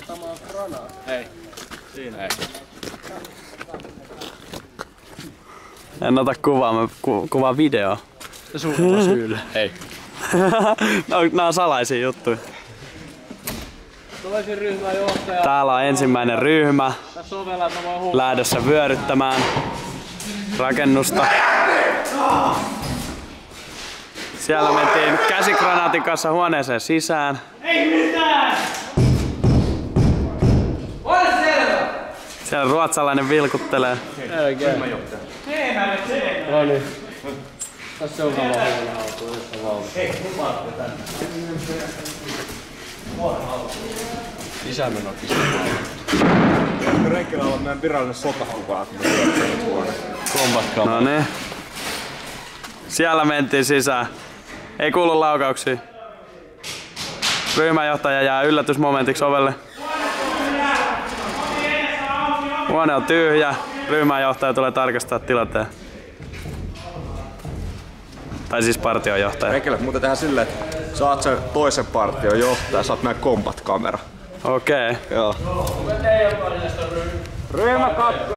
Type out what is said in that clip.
ottamaan granaat. Ei. Siinä ei. En ota kuvaa, mä kuvaan videoa. Ja sulla syyllä. Ei. Nää on salaisia juttuja. Toisin ryhmäjohtaja. Täällä on ensimmäinen ryhmä. Tässä ovella mä voin Lähdössä vyöryttämään rakennusta. Siellä mentiin käsikranaatin kanssa huoneeseen sisään. Ei mitään! Ole selvä! Siellä ruotsalainen vilkuttelee. Ryhmäjohtaja. No niin. Tässä on huone auto, jossa valmis. Hei, lupaatte tänne. Sisämenokin. Renkillä on meidän virallinen sotakuva, kun me syömme huone. No niin. Siellä mentiin sisään. Ei kuulu laukauksia. Ryhmäjohtaja jää yllätysmomentiksi ovelle. Huone on tyhjä. Ryhmäjohtaja tulee tarkastaa tilanteen. Tai siis partiojohtaja. Renkillä muuten tehdään silleen, että sä oot sen toisen partion johtaja, sä oot meidän kombat-kamera. Okei. Joo. Ryhmä 2.